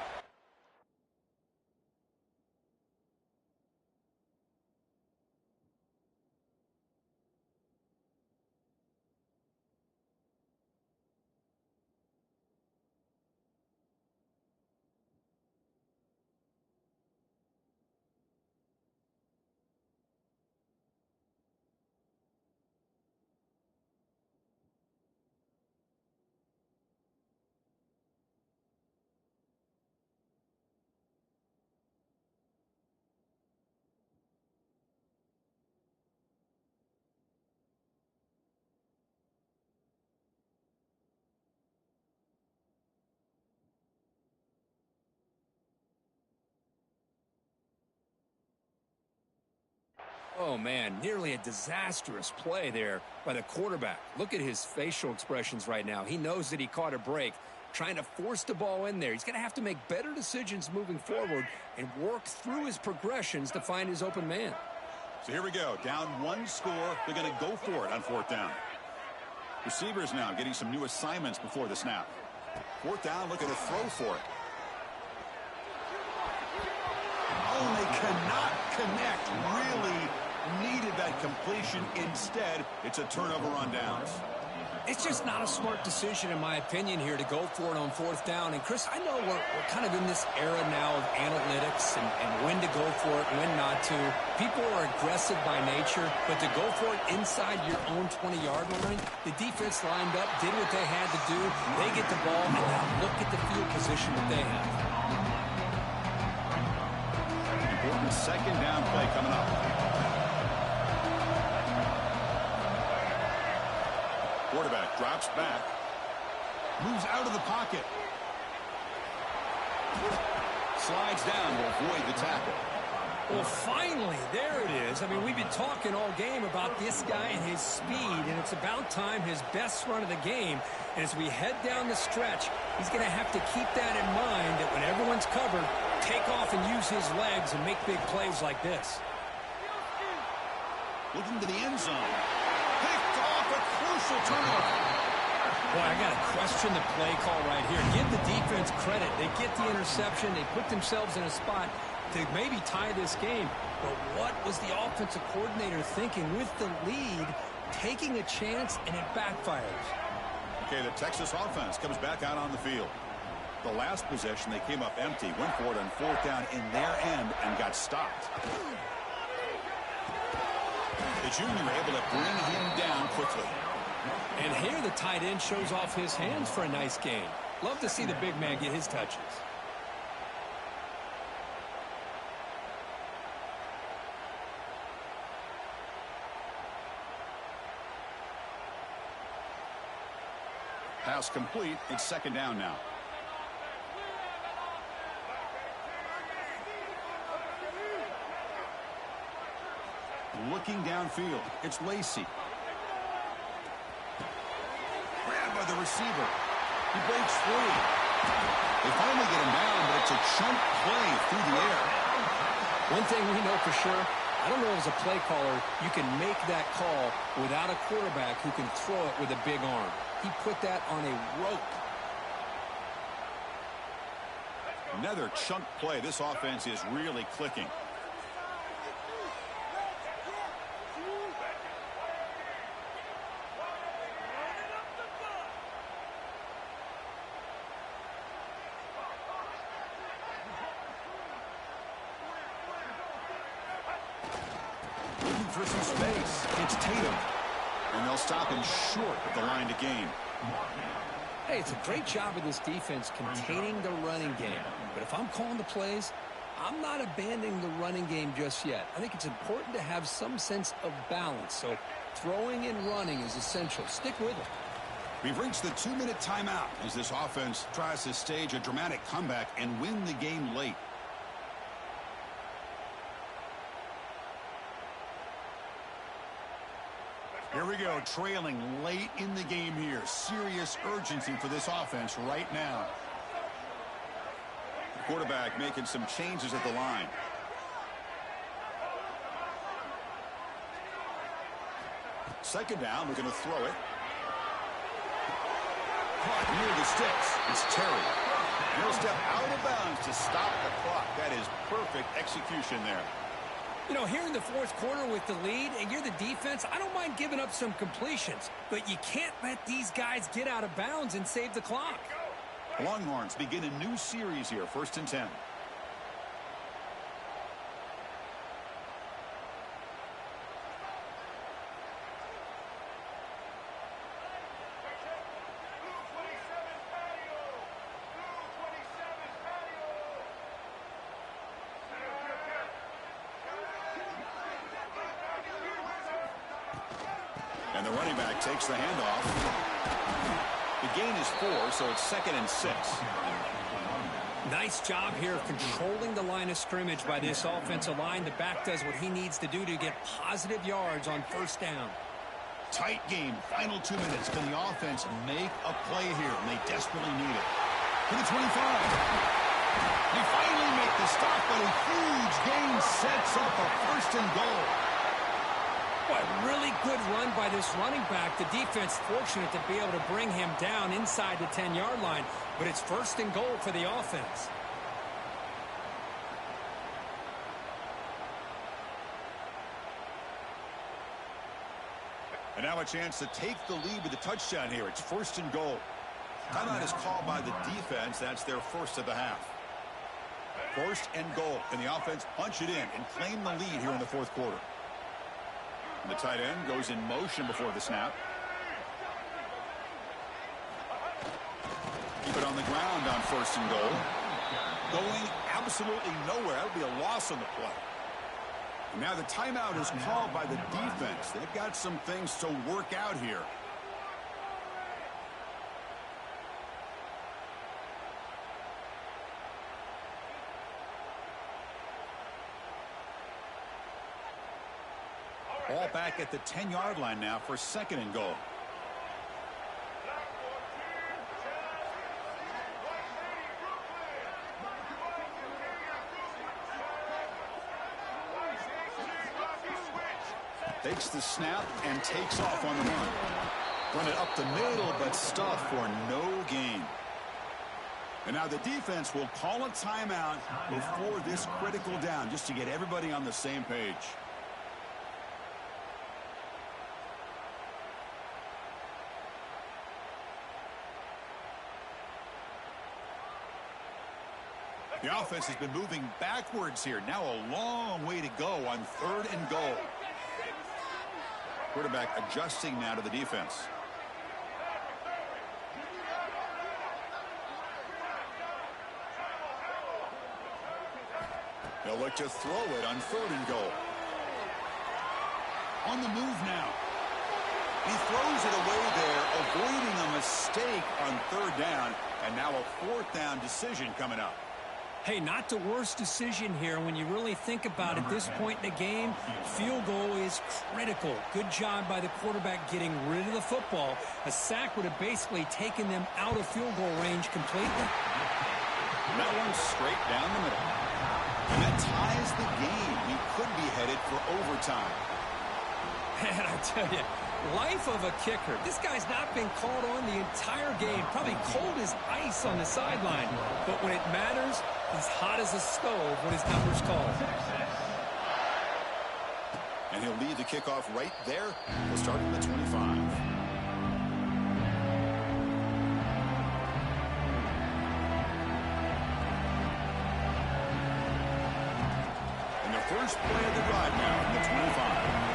Oh, man, nearly a disastrous play there by the quarterback. Look at his facial expressions right now. He knows that he caught a break, trying to force the ball in there. He's going to have to make better decisions moving forward and work through his progressions to find his open man. So here we go. Down one score. They're going to go for it on fourth down. Receivers now getting some new assignments before the snap. Fourth down, looking to throw for it. Oh, and they cannot connect. Really needed that completion. Instead, it's a turnover on downs. It's just not a smart decision, in my opinion, here to go for it on fourth down. And, Chris, I know we're kind of in this era now of analytics and when to go for it, when not to. People are aggressive by nature, but to go for it inside your own 20-yard line, the defense lined up, did what they had to do. They get the ball, and now look at the field position that they have. Important second down play coming up. Quarterback drops back, moves out of the pocket, slides down to avoid the tackle. Well, finally, there it is. I mean, we've been talking all game about this guy and his speed, and it's about time his best run of the game. And as we head down the stretch, he's going to have to keep that in mind, that when everyone's covered, take off and use his legs and make big plays like this. Looking to the end zone. Picked off, a crucial turnover. Boy, I got to question the play call right here. Give the defense credit. They get the interception. They put themselves in a spot to maybe tie this game. But what was the offensive coordinator thinking with the lead, taking a chance, and it backfires? Okay, the Texas offense comes back out on the field. The last possession, they came up empty, went for it on fourth down in their end and got stopped. The junior able to bring him down quickly. And here the tight end shows off his hands for a nice game. Love to see the big man get his touches. Pass complete. It's second down now. Looking downfield, it's Lacey. Grabbed by the receiver. He breaks free. They finally get him down, but it's a chunk play through the air. One thing we know for sure, I don't know as a play caller, you can make that call without a quarterback who can throw it with a big arm. He put that on a rope. Another chunk play. This offense is really clicking. Looking for some space. It's Tatum. And they'll stop him short of the line to gain. Hey, it's a great job of this defense containing the running game. But if I'm calling the plays, I'm not abandoning the running game just yet. I think it's important to have some sense of balance. So throwing and running is essential. Stick with it. We've reached the 2-minute timeout as this offense tries to stage a dramatic comeback and win the game late. Here we go, trailing late in the game here. Serious urgency for this offense right now. The quarterback making some changes at the line. Second down, looking to throw it. Caught near the sticks. It's Terry. And he'll step out of bounds to stop the clock. That is perfect execution there. You know, here in the fourth quarter with the lead, and you're the defense, I don't mind giving up some completions, but you can't let these guys get out of bounds and save the clock. Longhorns begin a new series here, 1st and 10. And the running back takes the handoff. The gain is 4, so it's 2nd and 6. Nice job here of controlling the line of scrimmage by this offensive line. The back does what he needs to do to get positive yards on first down. Tight game. Final 2 minutes. Can the offense make a play here? And they desperately need it. To the 25. They finally make the stop, but a huge gain sets up a first and goal. Boy, really good run by this running back. The defense fortunate to be able to bring him down inside the 10-yard line, but it's first and goal for the offense. And now a chance to take the lead with a touchdown here. It's first and goal. Timeout is called by the defense. That's their first of the half. First and goal. And the offense punch it in and claim the lead here in the fourth quarter. And the tight end goes in motion before the snap. Keep it on the ground on first and goal. Going absolutely nowhere. That would be a loss on the play. And now the timeout is called by the defense. They've got some things to work out here. Ball back at the 10-yard line now for second and goal. Takes the snap and takes off on the run. Run it up the middle, but stuff for no gain. And now the defense will call a timeout before this critical down, just to get everybody on the same page. The offense has been moving backwards here. Now a long way to go on third and goal. Quarterback adjusting now to the defense. They'll look to throw it on third and goal. On the move now. He throws it away there, avoiding a mistake on third down, and now a fourth down decision coming up. Hey, not the worst decision here when you really think about it. This point in the game, field goal is critical. Good job by the quarterback getting rid of the football. A sack would have basically taken them out of field goal range completely. And that one straight down the middle. And that ties the game. He could be headed for overtime. Man, I tell you, life of a kicker. This guy's not been called on the entire game. Probably cold as ice on the sideline. But when it matters, he's hot as a stove when his number's called. And he'll lead the kickoff right there. We'll start at the 25. And the first play of the drive now from the 25.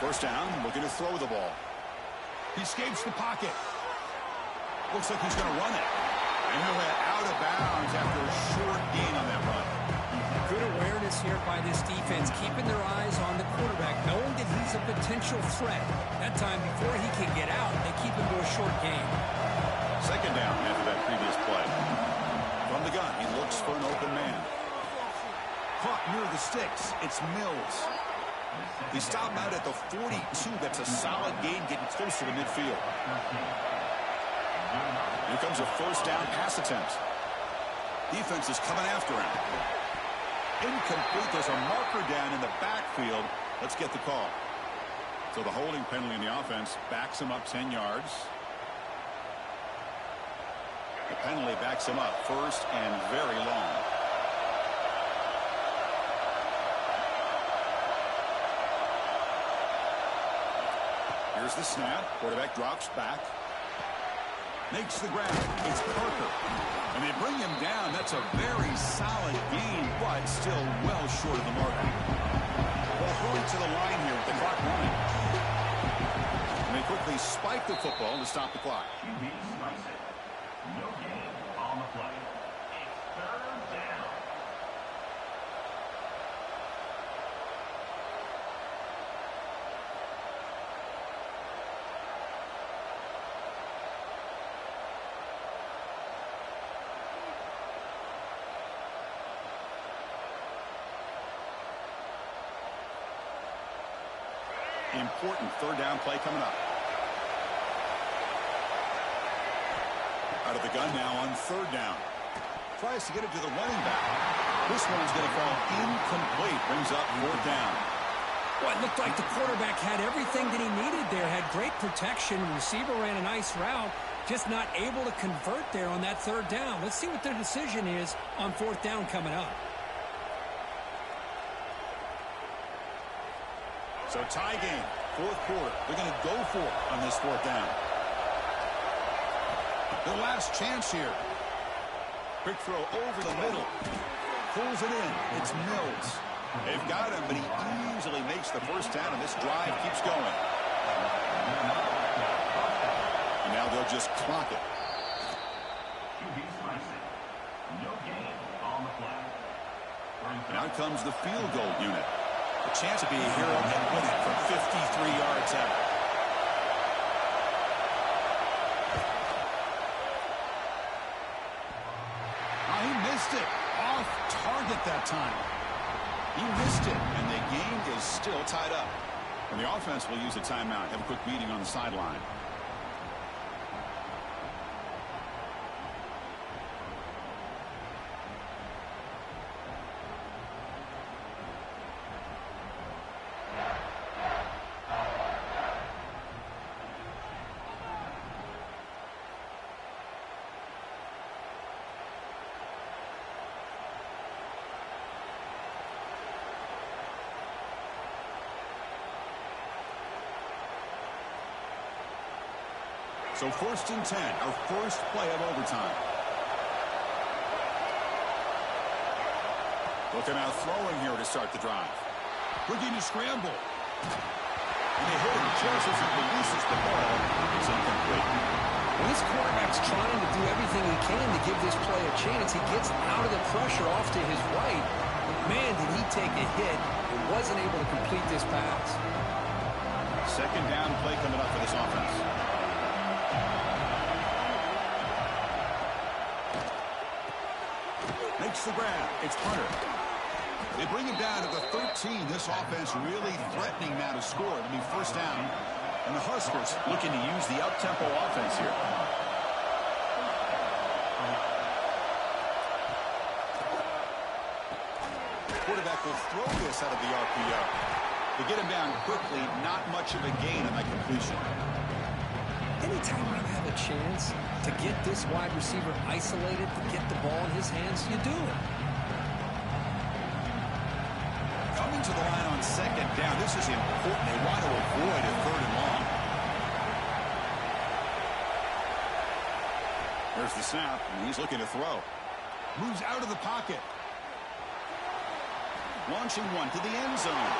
First down, looking to throw the ball. He escapes the pocket. Looks like he's going to run it. And he'll head out of bounds after a short gain on that run. Good awareness here by this defense, keeping their eyes on the quarterback, knowing that he's a potential threat. That time, before he can get out, they keep him to a short gain. Second down after that previous play. From the gun, he looks for an open man. Caught near the sticks. It's Mills. He stopped out at the 42. That's a solid gain, getting closer to midfield. Here comes a first down pass attempt. Defense is coming after him. Incomplete. There's a marker down in the backfield. Let's get the call. So the holding penalty in the offense backs him up 10 yards. The penalty backs him up first and very long. Here's the snap. Quarterback drops back. Makes the grab. It's Parker. And they bring him down. That's a very solid gain, but still well short of the mark. Well, hurry to the line here with the clock running. And they quickly spike the football to stop the clock. QB strikes it. No gain on the play. It's third down. important third down play coming up. Out of the gun now on third down. Tries to get it to the running back. This one's going to fall incomplete. Brings up fourth down. Well, it looked like the quarterback had everything that he needed there. Had great protection. Receiver ran a nice route. Just not able to convert there on that third down. Let's see what their decision is on fourth down coming up. So tie game, fourth quarter. They're going to go for it on this fourth down. The last chance here. Quick throw over the middle. Pulls it in. It's Mills. They've got him, but he easily makes the first down, and this drive keeps going. And now they'll just clock it. No gain on the play. And out comes the field goal unit. A chance to be a hero and win it from 53 yards out. He missed it. Off target that time. He missed it, and the game is still tied up. And the offense will use a timeout. Have a quick meeting on the sideline. So 1st and 10, our first play of overtime. Looking out throwing here to start the drive. Looking to scramble. And they hit him just as he releases the ball. It's incomplete. When this quarterback's trying to do everything he can to give this play a chance, he gets out of the pressure off to his right. Man, did he take a hit and wasn't able to complete this pass. Second down play coming up for this offense. Makes the grab. It's Hunter. They bring him down to the 13. This offense really threatening now to score. It'll be first down. And the Huskers looking to use the up-tempo offense here. Quarterback will throw this out of the RPO. To get him down quickly, not much of a gain on that completion. Anytime you have a chance to get this wide receiver isolated, to get the ball in his hands, you do it. Coming to the line on second down. This is important. They want to avoid a third and long. There's the snap, and he's looking to throw. Moves out of the pocket. Launching one to the end zone.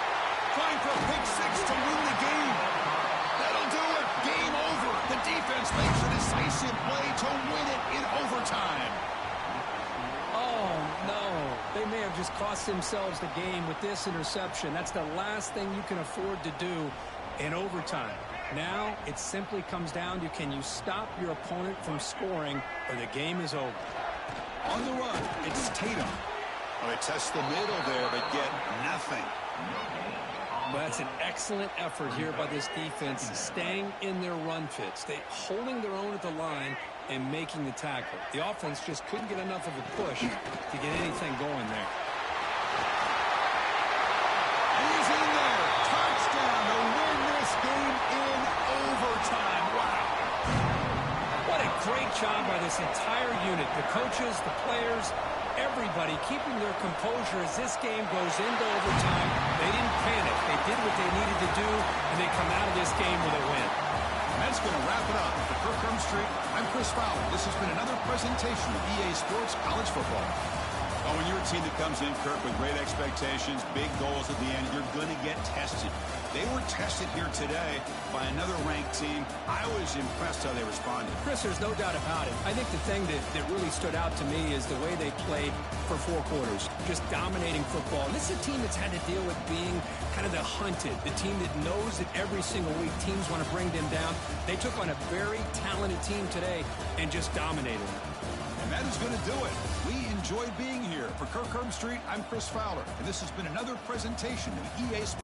Trying for a pick six to win the game. That'll do it. Game over. The defense makes a decisive play to win it in overtime. Oh, no. They may have just cost themselves the game with this interception. That's the last thing you can afford to do in overtime. Now it simply comes down to, can you stop your opponent from scoring, or the game is over. On the run, it's Tatum. Well, they test the middle there, but get nothing. Well, that's an excellent effort here by this defense, staying in their run fits. They holding their own at the line and making the tackle. The offense just couldn't get enough of a push to get anything going there. And he's in there. Touchdown to win this game in overtime. Wow. What a great job by this entire unit. The coaches, the players, everybody keeping their composure as this game goes into overtime. They didn't panic. They did what they needed to do, and they come out of this game with a win. And that's going to wrap it up. For Kirk Street, I'm Chris Fowler. This has been another presentation of EA Sports College Football. Oh, when you're a team that comes in, Kirk, with great expectations, big goals at the end, you're going to get tested. They were tested here today by another ranked team. I was impressed how they responded. Chris, there's no doubt about it. I think the thing that really stood out to me is the way they played for 4 quarters, just dominating football. And this is a team that's had to deal with being kind of the hunted, the team that knows that every single week teams want to bring them down. They took on a very talented team today and just dominated them. And that is going to do it. We enjoyed being here. For Kirk Street, I'm Chris Fowler. And this has been another presentation of EA Sports.